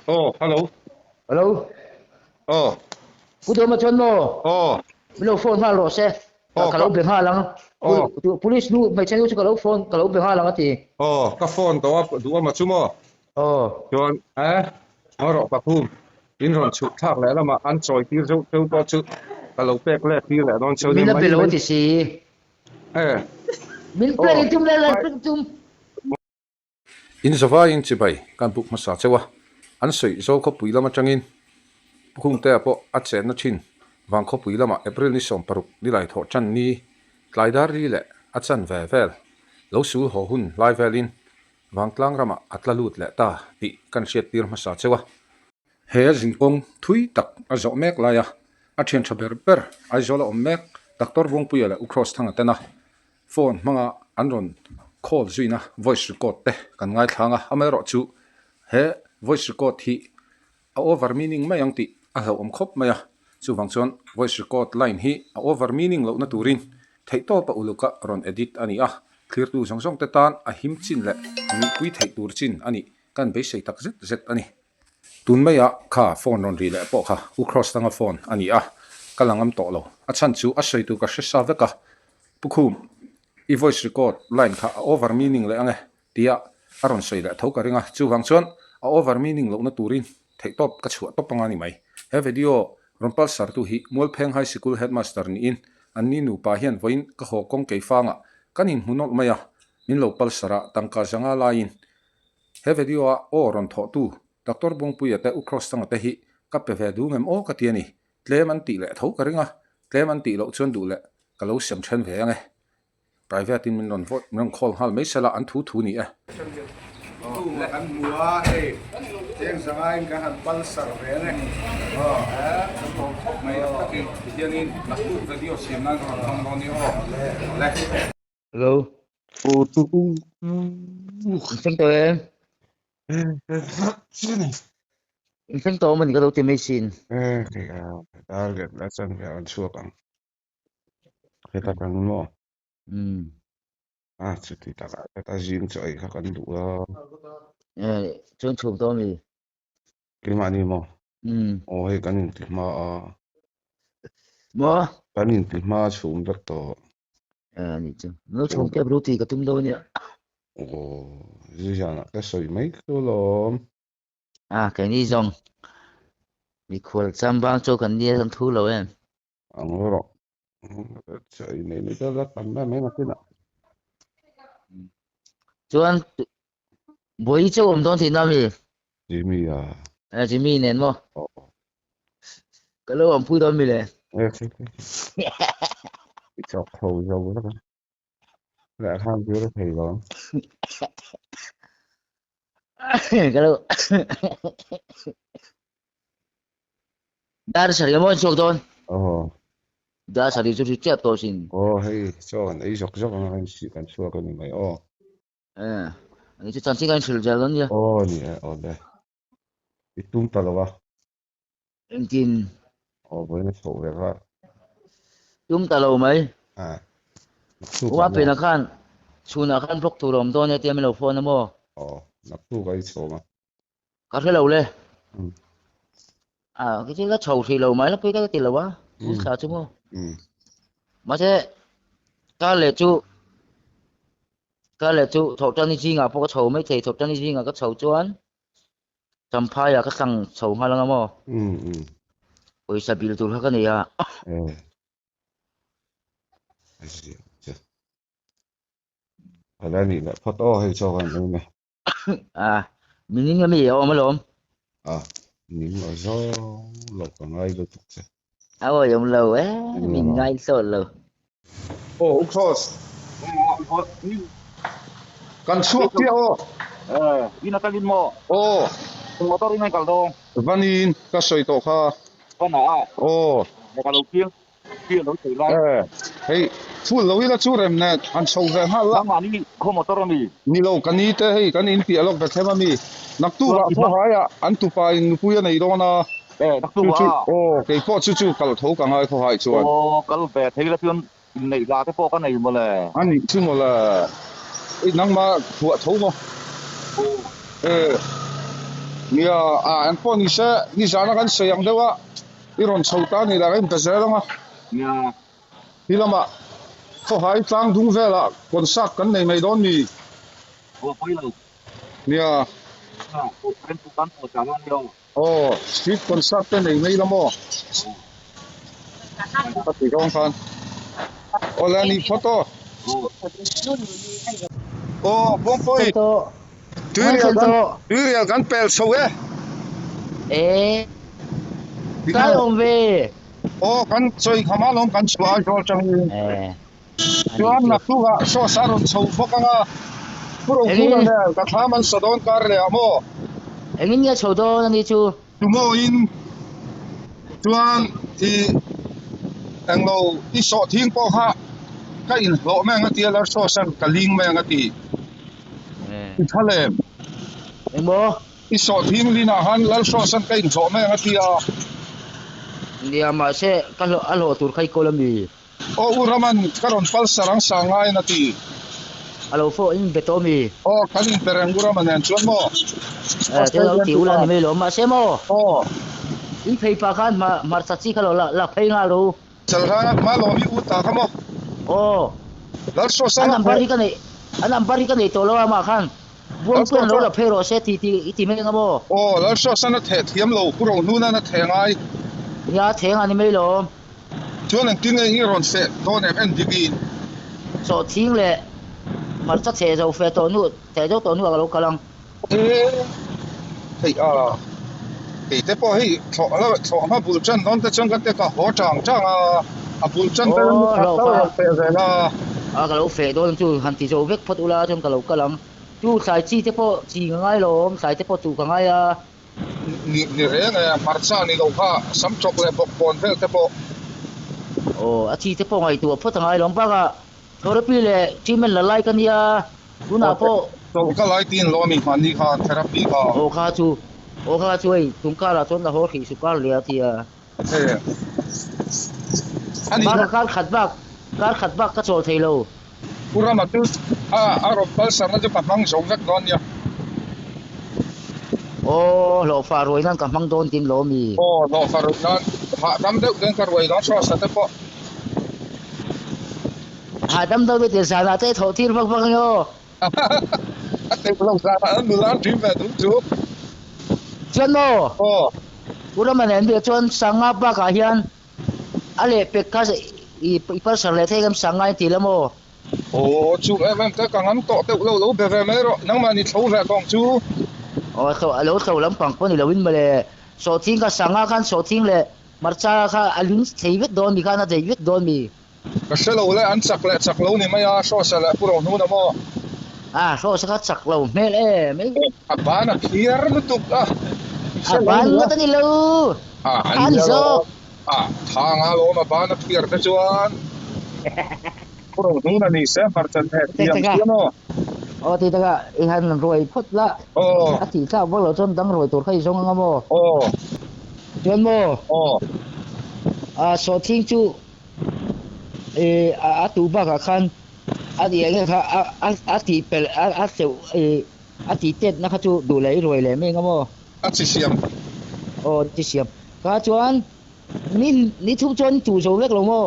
Oh, hello. Hello? Oh, Kudo ma chon mo. oh, Milo phone ha lo se. Oh, Kalau be ha lang. Oh. Police nu mai chen kalau phone kalau be ha lang ati. oh, ka phone to du ma chu mo. Oh. Chuan ro pa phum. In ron chu thak le lama an choi tir zo to to chu. Ka lo pek le tir le don cheu ni Mina mai. belo ti si. Min Oh. play tum le tum. In zawa in chibai kan buk masa chewa an soi zo ko puilama changin pukhung te apo a chen na thin wang kho puilama april ni som paruk ni lai tho chan ni tlaidar ri le a chan ve vel lo su ho hun lai velin wang tlang rama atla lut le ta ti kan siat tir masa chewa he jingpong thui tak a zo mek la ya a thian thaber ber a zola om mek doctor bong puya le u cross thanga tena phone manga anron call zuina voice record te kan ngai thanga amero chu he voice record hi a over meaning mai ang ti a ho om khop maya chu wangchon voice record line hi a over meaning lo na turin thei to pa uluka ron edit ani a clear tu song song te tan a him chin le mi pui thei tur chin ani kan be sei tak zet ani tun maya kha phone ron ri le po kha u cross tanga phone ani a kalangam to lo a chan chu a sei tu ka hre veka pukhum i voice record line kha over meaning le ange tia aron sei le thoka ringa chu wangchon a over meaning lo na turin thei top ka chhuat top panga ni mai he video rompal sar tu hi molpheng high school headmaster ni in anni nu pa hian voin ka ho kong ke fanga kanin hunok maya min lo pal sara tangka janga lain he video a o ron tho tu doctor bong puya te u cross tanga te hi ka pe ve du ngem o ka tiani tleman ti le thoka ringa tleman ti lo chon du le ka lo sem then ve ange private in min non vote min call hal mai sala an thu ni a kan mua e teng sangai ka han pal sar ve ne mai ki hianin na tu video siam na ron ron ni ho le Hello. Oh, tu Sen to em. Sen to mình có đâu tìm mấy xin. cái target la chan ga an chuak ang. Ke ta kan mo. Chu ti ta ka ta jin choi kha kan du lo. Chon chum to mi. Ki ma ni mo. Oh, he kan ti ma Mo. kan ti ma chum dak to. Ni chu. Nó chum ke bro ti ka tum đâu ni. Oh, ji jana ka soi mai ko lo. Cái này dòng. Mi khol cham bang cho kan ni san thu lo em. Ang ro. Choi nei ni ta tan na mai na tin. Chuan boi cho om don thì na mi. Jimmy Jimmy nen mo. Cái lâu om phui don mi le. Chọc thầu dầu đó. Lại tham chưa có thầy đó. Cái lâu. Dar sari mo chok don. Dar sari chu chep to sin. Hey, cho anh ấy dọc anh chị cần chua cái này. Ni chu chan si kan chil jal don ya. Nè, đây. Itum talawa. Engkin. Với nó sổ về ra. Tum talo mai. Wa pe na khan. Chuna khan phok tu rom don ya tiam lo phone mo. Nắp tu cái sổ mà. Ka the lo le. Cái chứ nó chầu thì lâu mấy nó cái tiền lâu quá, cũng khá chứ không? Mà thế, cái lệ chú, thầu chân đi ngà, có chầu mấy thầy thầu chân đi ngà có chầu chuan, chăm phai à cái thằng chầu hai lăng mà, ôi sao bị tụt cái này à? Ở đây thì lại photo hay cho anh em này. Mình nghĩ cái gì mà lộn? Nín ở gió lộc ở ngay được chứ. Ôi ông lâu á, mình ngay sợ lâu. Cross. Kan suak dia ina kalin mo motor ina kaldo vanin ka soi to kha pana kalau kia nó tự ra hey full lo ila chu rem na an chou ve ha la ma ni ko motor mi ni lo kan ni te hey kan in pi alok da thema mi nak tu la tho ha ya an tu pa in pu ya nei do na nak tu wa ke po chu kal tho ka ngai tho hai chu kal ve thei la pion nei ra cái po ka nei mo le an ni chu mo la nang ma thua tho mo nia an po ni se ni jana kan sayang dewa iron chauta ni la kan bezela nia hilama kho hai tlang dung vela kon sak kan nei mai don ni o poi lo nia o kan tu kan po jana yo street kon sak kan nei mai lamo pati gong kan ola ni photo bom poi Durian kan pel so kai om ve kan choi khama lom kan chwa jol chang chuan na tuga so saron chho bokanga puro pura le ka thaman sadon kar le amo engin ya chodo ni chu tumo in chuan ti anglo i so thing po ha ka in lo me nga ti la so san kaling me nga ti i thale engmo i so thing lina han lal so san ka in so me nga ti a dia ma se ka lo alo tur khai kolami uraman karon pal sarang sangai na ti alo fo in betomi kanin perangura manen chuan mo te lo ti ulan me lo ma se mo in phei pa khan ma mar sa chi khalo la phei nga lo chalha ma lo mi u ta khamo lal so san anam bari ka nei to lo ma khan buông tuan lo la phei ro se ti me nga mo lal so san na the thiam lo puro nu na the ngai ya theng ani me lo chuan ang tin ngi ron se don em digi so thing le mar cha che zo fe to nu te zo to nu ka lo kalang hei te po hei tho ma bul chan don te chang ka te ka ho chang a bul chan te lo fe la ka lo fe don chu han ti zo vek phot ula chang ka lo kalang chu sai chi te po chi ngai lo sai te po tu ka ngai ni re nga marcha ni lo kha sam chok le bok pon vel te po a chi te po ngai tu phot ngai long ba ka therapy le treatment la lai kan ya tuna po to ka lai tin lo mi man ni kha therapy ka kha chu ei tum ka la chon la ho khi su ka le atia ani ka khat bak ka chol thei lo pura ma tu a ro pal sa na ju pa mang zong vek don ya lo fa roi nan ka mang don tin lo mi lo fa roi nan ha dam deu den ka roi don so sa te po ha dam deu te sa na te tho thir bak yo te lo sa nu lan tri ve du chu chuan no pura man en de chuan sanga ba ka hian ale pek ka i par sar le the gam sanga ti la mo chu em te ka ngam to te lo be ve me ro nang ma ni thau ve kong chu alo thau lam pang ko ni lawin male so thing ka sanga khan so thing le marcha kha alin theivet don mi kana theivet don mi ka selo le an chak lo ni ma ya so sa le puro nu na mo so sa ka chak lo mel me abana khiar nu tuk ban ma tani lo an so thanga lo ma bana khiar te chuan puro nu na ni se par chan the tiam no ti daga i han roi phot la ti sa bo lo chon dang roi tur khai song nga mo chen mo so thing chu tu ba ka khan di nga kha ti pel seu ti tet na kha chu du lei roi le me nga mo chi siam ti siam ka chuan ni thu chon tu so vek lo mo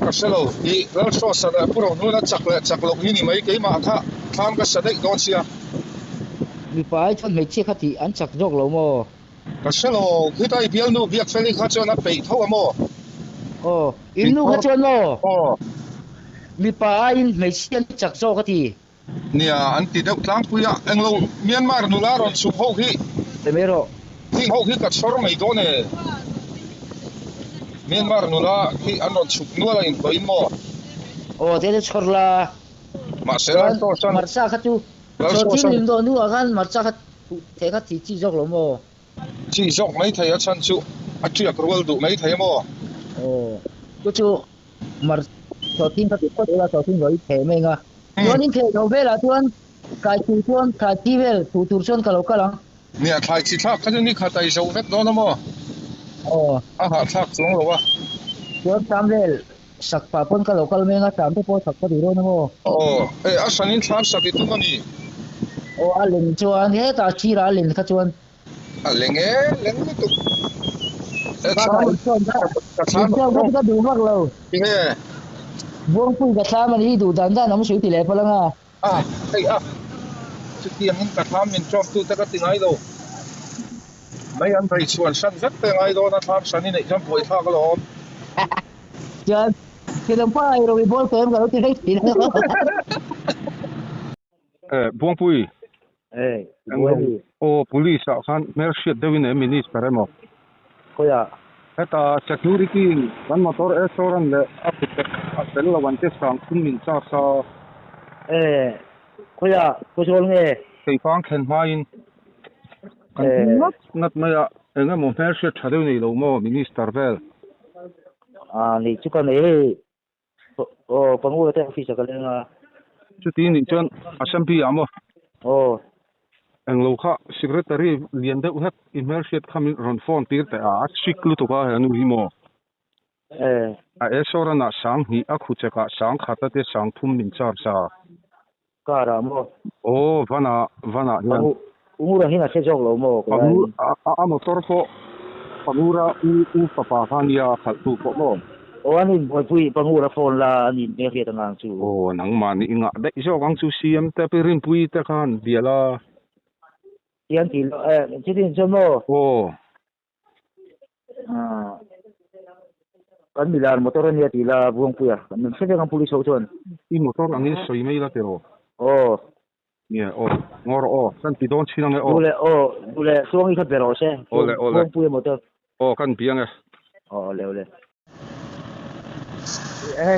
ka selo I lo so sa da puro nu na chak lo ni mai ke ma kha tham ka sa dei don sia mi pai chon me che khati an chak jok lo mo ka selo khi tai bial nu biak feli kha chon na pe tho mo in nu kha chon mo mi pai me sian chak zo khati nia an ti deu tlang puya anglo Myanmar nu la ron su ho hi te mero hi ho hi ka chor mai do ne Myanmar nu la hi anon chuk nu la in bain mo te chor la ma se la to san marcha kha chu so tin lim do nu agan marcha kha te kha ti chi jok lo mo chi jok mai thai a chan chu a triak rol du mai thai mo chu mar so tin kha ti ko la so tin roi the me nga chuan in the no vela chuan kai chu chuan kha ti vel tu tur chon ka lo ka lang nia thai chi thak khan ni kha tai zo vet do na mo ha thak chung lo wa chuan tam vel sak pa pon ka local me nga tam te po sak pa di ro na mo asanin thar sa bi tu ni โอ้อลินจวนเฮตาชีราลินขจวน lenge tu ba ka chon ba chonก็ดูมากแล้ว inge วงปุ้ยกะทามันดูดันน้ำสุติแลพลังai setiang in katham min chom tu ta ka tingai lo mai an bai chuan san zat te ngai do na tham sani nei jam poi tha ka lo Jan, kita pai ro bol tem kalau tidak tidak. Buang pui Boleh. Police kan mershit devin minis paremo Koya. Eta security one motor restoran le apela wante sang kumin sa Koya, kosol nge. Kay fang khen main nat maya nga mo mershit chadeu ni lo mo minister vel Ni chukan pangulo tayo office ka lang. chuti ni chon assembly amo ang lo kha secretary lian de uhat mershit khamin ron phone tir ta siklu to ka anu himo esora na sang hi akhu cheka sang khata te sang thum min char sa Kara mo. vana yan Umura hina se jog lo mo. motor po pangura u papa kania khatu po mo Ani pui pangura phone la ni ne ri tangang chu. Nang mani inga dai so gang chu siam te perin pui te khan biala Tian ti chidin chomo. Kan milar motor ni atila buang puya. Nan se gang pulis ho chon. I motor angin soi mai la pero ngor kan ti don chinang Bule suang ikhat pero se. Buang puya motor. Kan piang le.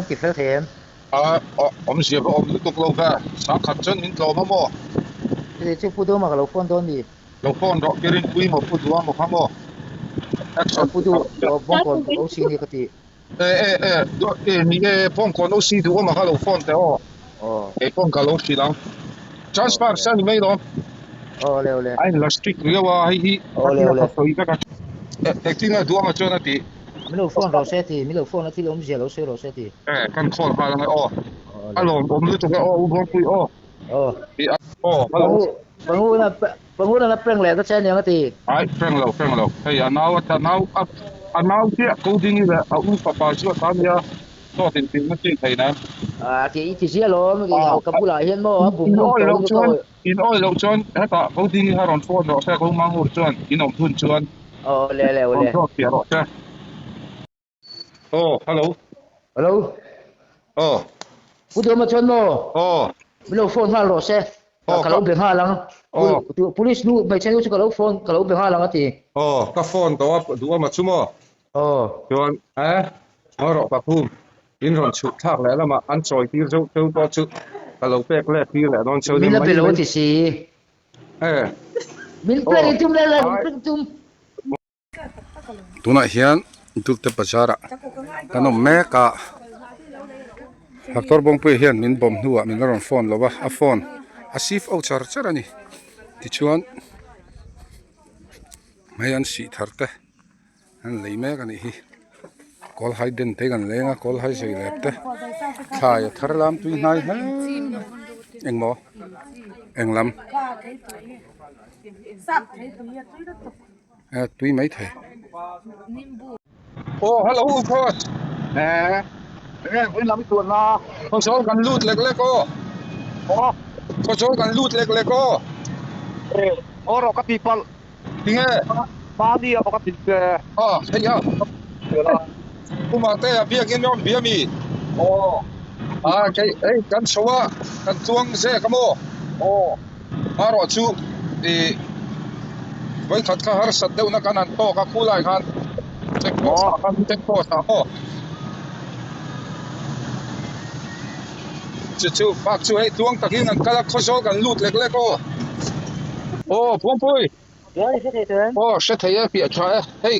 Ki fel them. om sia ba om tu lo ka sa khat chen min lo ma mo Ti chu pu do ma lo phone don ni. lo phone do kirin pui mo pu duwa mo khamo action Pu do bong kon o si ni khati. do ni phone kon o si du ma ka lo phone te phone ka lo si lang transfer san mai lo Le. ai la stick ria wa hi le. so i ka tinga duwa ma chona ti Milo phone ro se ti, milo phone ti lo mi je lo se ro se ti. kan call ha lang alo om lu tu ka bong pui Panguna na preng le ta chen yang ti. ai preng lo hey anau ti ko ding ila u papa chu ta ya so tin na tin thai na Ti sia lo mi au ka pula hian mo bum lo chon ta ko ding ha ron phone ro sa ko mang hu chon inom thun chon le ro ti ro cha hello Pudo ma chon mo milo phone ha ro se ka lo be ha lang police nu mai chen chu ka lo phone ka lo be ha lang ati ka phone to du ma chumo chon ro pa phum in ron chu thak le lama an choi tir zo to to chu ka lo pek le tir le don choi min la be lo ti si min pe tum la tum tuna hian tuk te pachara kano meka Haktor bong pui hian min bom nuwa min ron phone lowa a phone a sif au char ani ti chuan mai an si tharte an leime kan hi kol hai den te kan lenga kol hai sei lepte thai tharlam tui nai ha engmo englam tui mai thai hello coach wen lam tuan na ko so kan lut lek ko so kan lut lek ko oro ka people tinga pa dia ka people hey ya kuma te bia kin yon bia mi kai kan sowa kan tuang se kamo aro chu vai khat ka har sat deu na kan an to ka khulai khan tek po sa chu pak chu hey tuang takin an kala khosol kan lut lek ko phom pui se the tuan se thei pi cha hey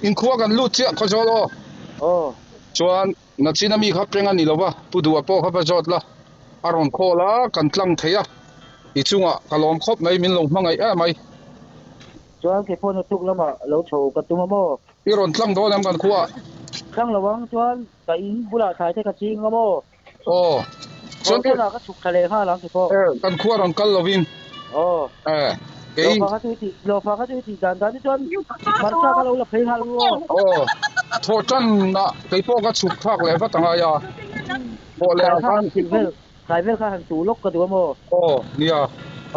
in khuwa kan lut che khosol chuan na china mi kha prenga ni lowa pudua po kha ba jot la aron khola kan tlang theya I chunga kalom khop mai min long mangai mai chuan ke phone tuk lama lo tho ka tuma mo iron tlang do lam kan khuwa tlang lawang chuan ka in bula thai te ka ching mo chuan ke na ka chuk thale ha lang ke pho kan khuwa ron kal lovin lo fa ka tu ti dan dan chuan marsa ka lo la phei hal wo โทจันน่ะไปพวกก็ฉุกคักเลยว่าตังายาพอแล้วกัน kai vel ka han tu lok ka tu mo เนี่ย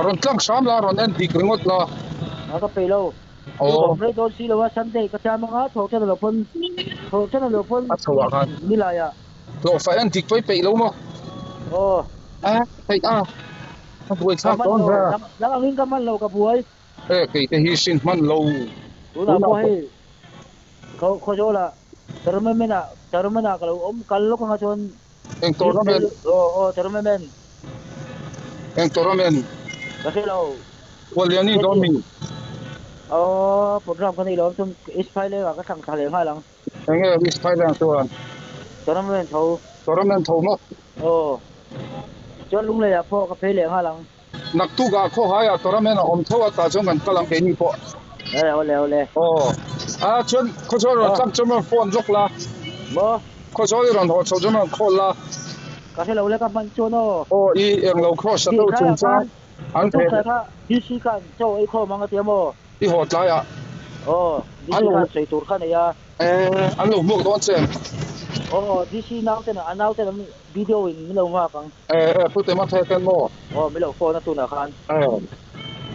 รอนตั้ง3ลารอนเอ็นดิกงดละ ka pe loไม่โดนซีเลยว่าซันเดย์ก็จะมาโถจะหลบพ้นนี่แหละอ่ะ โลไฟอันดิกไปแล้วมั้งไปด้วยซักต้นแล้วอันนี้ก็มันเรากับบัวกี่แต่ฮิสินมันเรา รู้นะบัวให้เขาโจละแต่เราไม่น่ะก็เรากันลูกของชนเองตัวเราเป็นแต่เราไม่เป็นเองตัวเราเป็นก็คือเราวันนี้โดนมิงโปรแกรมกันนี่เราต้องอิสไพเลยว่าก็สั่งทะเลให้หลังอิสไพเลยตัวเราไม่เป็นเท่ามั้งจนลุงเลยอ่ะพ่อกับเพลเลยให้หลังนักตุกะข้อหายตัวเราไม่น่ะอมเท่าตาจงกันกำลังเป็นนี่พ่อแล้วจนเขาชอบเราจับจนมันฟ้อนลุกละเขาชอบเราหัวชอบจนมันโคละก็ให้เราเล่นกับมันชนอีเองเราครอสตัวจุนจ้าอันเท่าดิสิกันโจไอ้ข้อมังกรเตียมที่หัวใจอ่ะดิสิกันใส่ตัวขันเนี่ยอันลูกมุกโดนเส้นดิสิน้ำเส้นอันน้ำเส้นวิดีโออินไม่ลงมาฟังพูดแต่มาแทนกันมั้ไม่ลงโฟนตัวหน้าคัน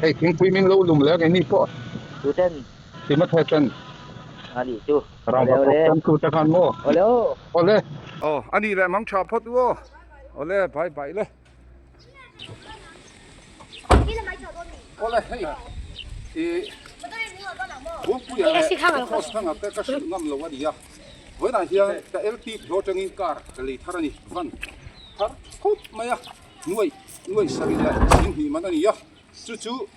ไอ้ทิ้งคุยมินรู้ลุมแล้วไอ้นี่พ่อดูเต้นที่มาแทนกันอันนี้จูเราเป็นคู่ตะกันมั้งโอเล่อันนี้แหละมังชาพอดวัวโอเล่ไปเลยโอเล่เฮ้ย我不要来，我是看啊，这个是俺们老外的呀。为哪些？在 LP 罗正英卡，这里他那里分，他好没呀？因为啥子嘞？新皮嘛那里呀，就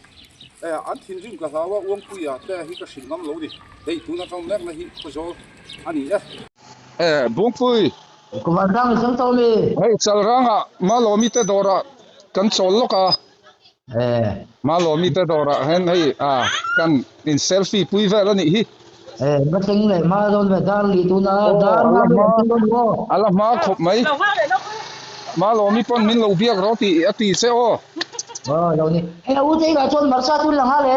俺听见个啥话，我不要，这一个是俺们老的，哎，都那种那些不说，俺你呀。不会。Kumandang isang toli. Hey, salranga, malo mite dora, kan solo ka. Malo mite dora, hen hey, kan in selfie pui vela ni hi. Bating le, malo me darli tu na, darla mo. Alam ma khop mai. Malo mi pon min lo biak roti ati se o. Lo ni. U te ga chon marsa tu lang ha le.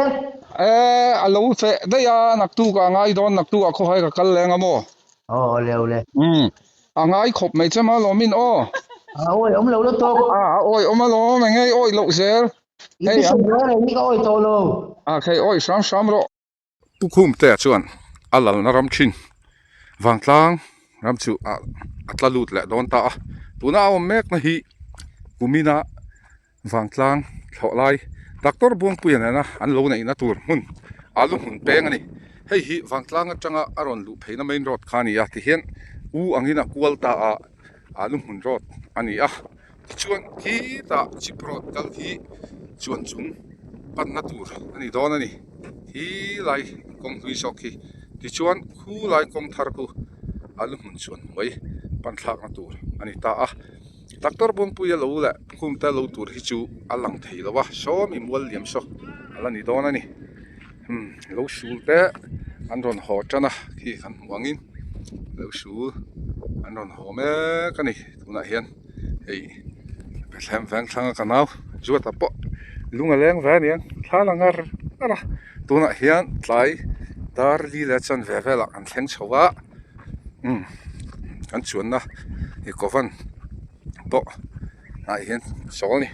Alo fe da ya naktu ka ngai don naktu a kho hai ka kal lenga mo. Le. Ngai khop mai chama lo min o. Oi om lo lo to. Oi om lo ma ngai oi lo sel. Hey ni ka oi to lo. Kai oi sam ro. Tu khum te chuan alal na ram chin. Wangtlang ram chu atlalut le don ta. Tuna om mek na hi kumina wangtlang thlolai doctor buang puyan na an lo na ina tur mun alu hun peng ani hei hi wangtlang atanga aron lu pheina main road khani ya ti hian angina kualta alu hun road ani chuan hi ta chiprot kal hi chuan chung pan na tur ani don ani hi lai kong hui sok hi ti chuan khu lai kong thar ku alu hun chuan mai pan thak na tur ani ta doctor buang puya lo la khum ta lo tur hi chu alang thei lawa som imwal liam so alani don ani lo sul te an ron ho chana khi kan wangin lo sul an ron ho me kani tuna hian hei bethlem vang thanga kanau zuat apo lunga leng va niang thlangar ara tuna hian tlai dar li la chan ve vela an thleng chowa kan chuan na hi kovan to hian sol ni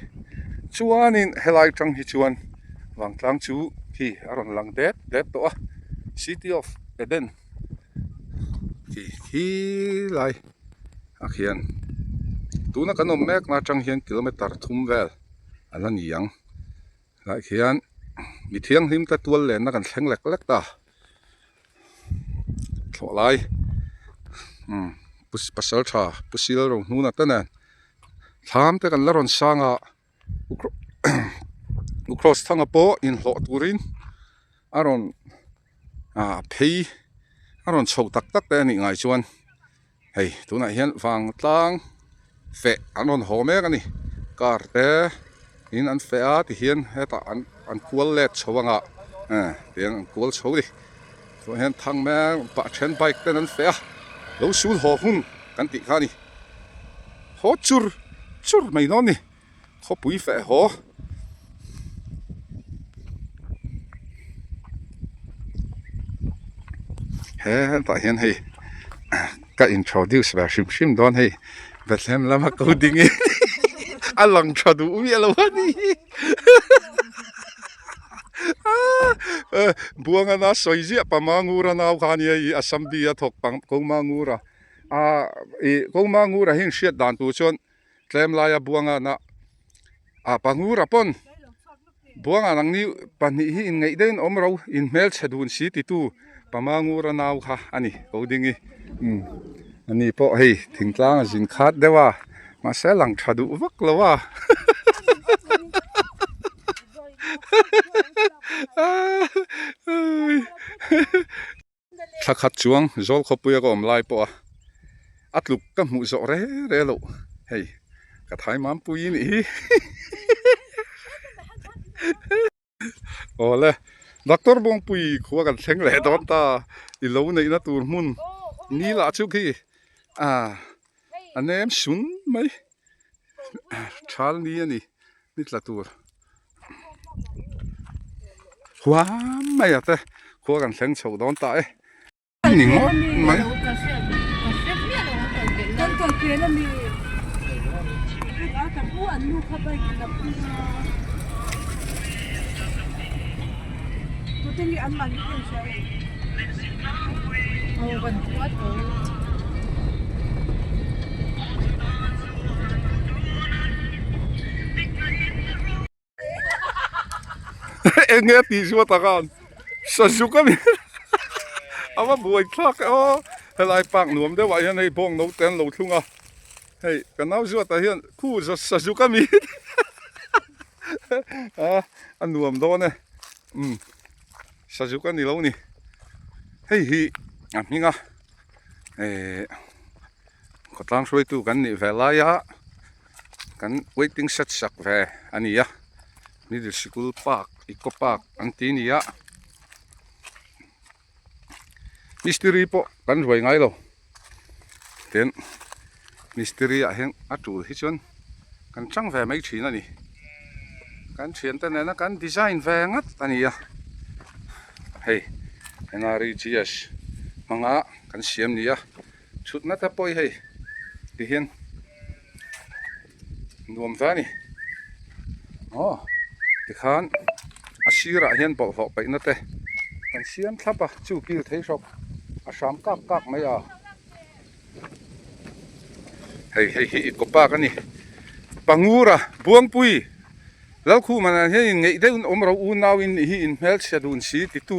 chuanin helai tang hi chuan wangtlang chu hi aron lang det to City of Eden hi lai akhian tuna kanom mek na tang hian kilometer thum vel alani yang lai khian mi thiang him ta tual len na kan thleng lek ta thlolai pasal tha pusil ro huna tanan tham te kan laron sanga cross thanga po in lo turin aron phei aron chho tak te ni ngai chuan hei tuna hian wang tlang fe anon home kani kar te in an fe a ti hian heta an kual let chawanga tiang an kual chho di so hian thang me pa chen bike te an fe a lo sul ho hun kan ti khani ho chur mai non ni kho pui fe ho ta hian hei ka introduce ba shim don hei Bethlehem lama ko dingi alang chadu umi alawani buanga na soizi pamangura na khania I assembly thok pang komangura e komangura hin shiat dan tu chon tlem la ya buanga na pangura pon buanga nang ni pani hi in ngai den omro in mel chadun si ti tu pamangura na kha ani ko dingi ani po hei thingtlang jin khat dewa ma selang thadu wak lawa thakhat chuang zol khopuya ko omlai po atluk ka mu zo re lo hei ka thai mam pui ni ole doctor bong pui khuwa kan thleng le don ta I lo nei na tur mun ni la chu khi anem sun mai thal ni ani ni tla tur wa mai ate khuwa kan thleng chho don ta e ning mai kan kan pe na mi ka ka pu an nu kha ba ki na pu tu tin an man ni sai ban tuat enge ti so ta kan sa su ka mi ama buai thak helai pak nuam de wa yan hei bong no ten lo thunga hei kanau zo ta hian khu sa su ka mi an nuam do ne sa su ka ni lo ni hei hi minga ko tlang soi tu kan ni vela ya kan waiting set sak ve ani ya middle school park Eco Park ang tini ya mystery po kan roi ngai lo ten mystery a heng atu hi chon kan chang ve mai thina ni kan thian ta na kan design ve ngat ani ya hei nari GS manga kan siam ni ya chut na ta poi hei ti hian nuam va ni ti khan asira hian bo ho pai na te kan siam thlapa chu kil thei shop a sham kak mai a hei ko pa kan ni pangura buang pui lal khu man he ngei de omro u naw in hi in mel chadun si ti tu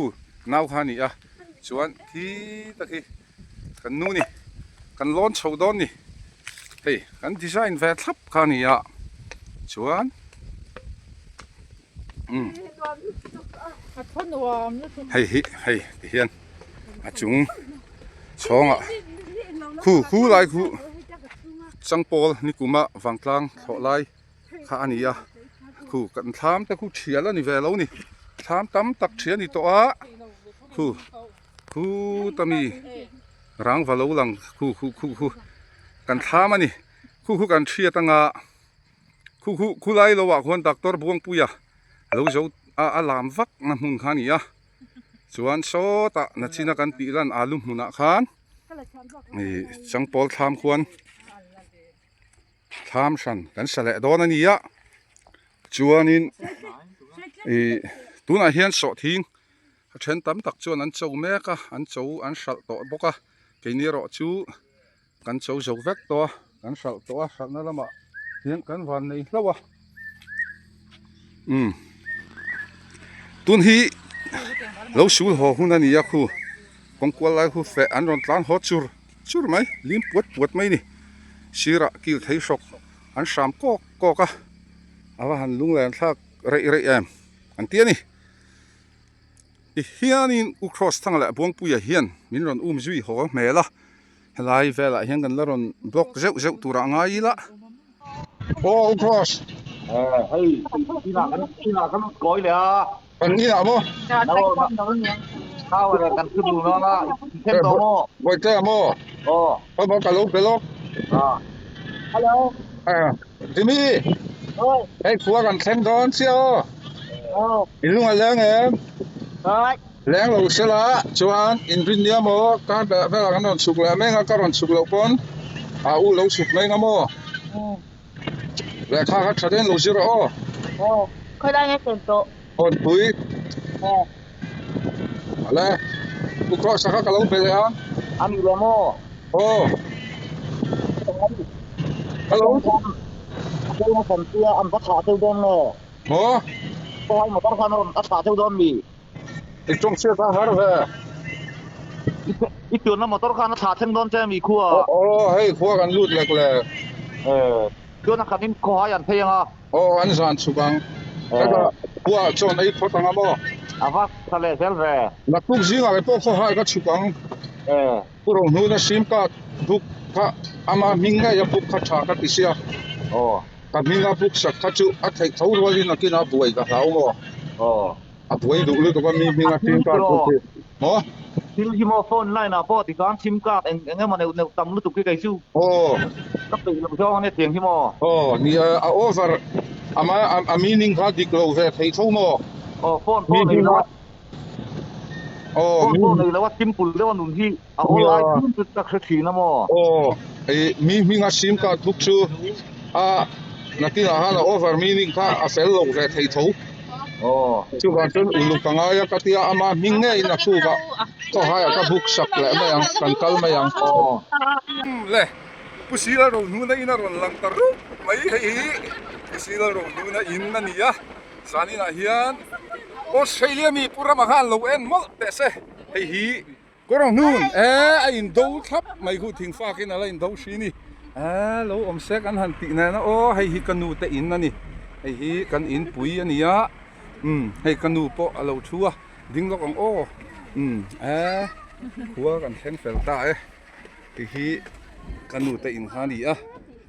naw khani a chuan thi ta khi kan nu ni kan lon chho don ni hei kan design ve thlap khani a chuan hei hian a chung chonga khu lai khu changpol ni kuma wangtlang thlolai kha ania khu kan thlam ta khu thial ani ve lo ni thlam tam tak thia ni to a khu tami rang valo lang khu kan thlam ani khu kan thia tanga khu lai lo wa khon doctor buang puya lo zo a lam vak na mun khani ya chuan so ta na china kan ti ran alum huna khan changpol tham khuan tham san kan sale don ani ya chuanin tuna hian so thing then tam tak chuan an chou meka an chou an sal to boka keini ro chu kan chou zo vek to kan sal to a sal na lama hian kan van nei lawa tun hi lo sul ho hun ani ya khu kongkwal lai khu fe an ron tlan ho chur mai lim puat mai ni sira kil thei sok an sam ko ka awa han lung len thak rei em an tia ni hianin u cross thang la buang puya hian min ron zui ho mela helai vela hian kan la ron block zeu tura ngai la u cross hei ina kan koi le kan ni amo khao là kan cứ đủ nó thêm to mo voi te amo bo ka lo pelo hello Jimmy hei khuwa kan thleng don sio ilung a leng em leng lo sela chuan in rin nia mo ka ba ba kan non suk la menga ka ron suk lo pon a u lo suk menga mo le kha kha thaden lo zira o โอ้ค่อยได้ไงเป็นโต on pui โอ้ ala u ko sa ka lo pe le a อามีโลโม o hello เจ้าผมเตี้ยอันก็ขาเจ้าดอนเนาะ mo ก็ให้มาต้องทำอันขาเจ้าดอนมี ik tong se ka har ve อีกตัวนั้นมาต้องการขาเจ้าดอนแจ้มีคั่ว o hey khwa kan lut lek le ตัวนั้นขานี่ขอยันเพียงอ่ะ o an zan chukang ka khwa chon ai photanga mo อาฟักทะเลเซลเร่ na tuk zinga le po kho ha ka chukang puro nu na sim ka buk ka ama minga ya buk kha tha ka tisia โอ้ ka minga buk sak kha chu a thai thau roli na kina buai ka hau mo โอ้ a buai du lu to ka mi minga tin ka tu mo ที่ที่มอโฟนไล่นะพ่อที่การซิมการ์ดเอ็งมาในตำลึกตุกไก่ชู่ o ก็ตื่นลำช่องเนี่ยเสียงที่มอ o ni a over ama a meaning ka dik lo ve thai thau mo โอ้โฟนเลยนะ o โฟนเลยแล้วว่าซิมปุลแล้วว่าหนุนที่เอาออนไลน์ขึ้นจุดตักเสียนะมอ o ai mi minga sim ka buk chu a na kina ha na over meaning ka a fel lo ve thai thau โอ้ chu ba chun ulu kangaya ka tia ama minge ina ku ka ko ha ka buk sak le ma yang kan kal ma yang โอ้ le pusila ro nu na ina ron lang tar mai hei pusila ro nu na in na nia sani na hian Australia mi pura ma han lo en mo te se hei hi korong nun a in do thap mai khu thing fa kin ala in do shi ni lo om se kan han ti na na o hei hi kanu te in na ni hei hi kan in pui ania hei kanu po alo thua ding lok ang o khua kan theng fel ta hei hi kanu te in ha ni a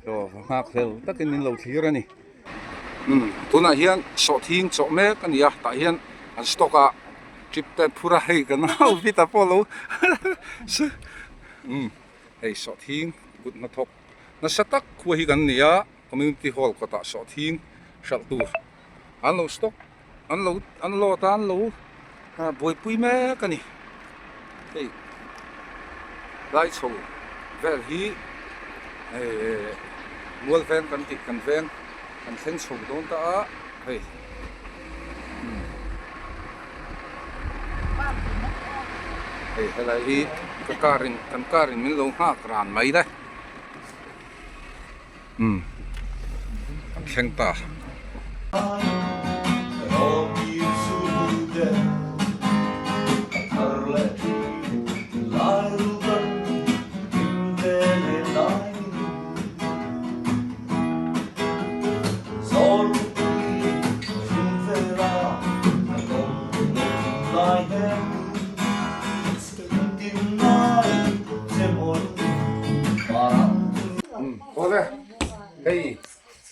to hak fel takin in lo thira ni tuna hian so thing cho me kan ya ta hian an stoka trip te pura hei kan au vita polo hei so thing gut na thok na satak khu hi kan nia community hall ko ta so thing shal tu an lo stock an lo ta an lo boi pui me kan ni hei lai cho vel hi mual ven kan ti kan ven kan sen chhung don ta hei hei helai hi kan karin min lo ha kran mai da kan theng ta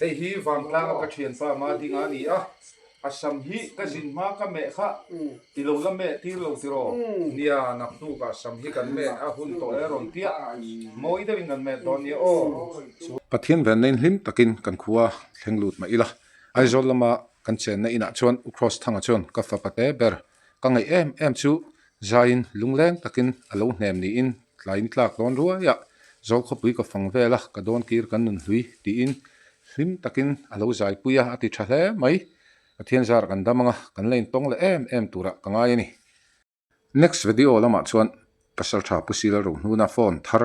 hei hi van tlang ka thian pa ma dinga ni asam hi ka jin ma ka me kha ti lo la me ti lo ti ro nia nak tu ka sam hi kan me a hun to e ron tia moi da win kan me don ni o pathian ven nen hlim takin kan khuwa thlenglut ma ila aizol lama kan chen na ina chon cross thanga chon ka fa pate ber ka ngai em chu zain lungleng takin alo hnem ni in tlain tlak don ruwa ya zol khopui ka fangvela ka don kir kan nun hlui ti in hlim takin alo zai puya ati thathe mai athian zar kan damanga kan lein tong le em tura kangai ni next video lama chuan pasal tha pusila ro huna phone thar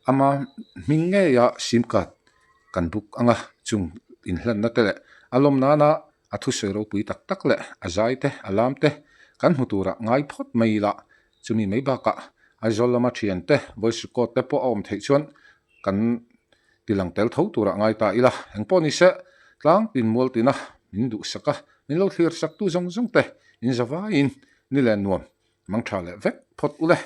ama minge ya sim card kan buk anga chung in hlan na tele alom nana athu sero pui tak tak le azai te alam te kan hutura ngai phot mai la chumi mai ba ka aizol lama thian te voice record te po om thei chuan kan tilang tel tho tura ngai ta ila hengpo ni se tlang tin mol tina min du saka min lo thlir sak tu zong zong te in zawa in ni len nuam mang tha le vek phot ule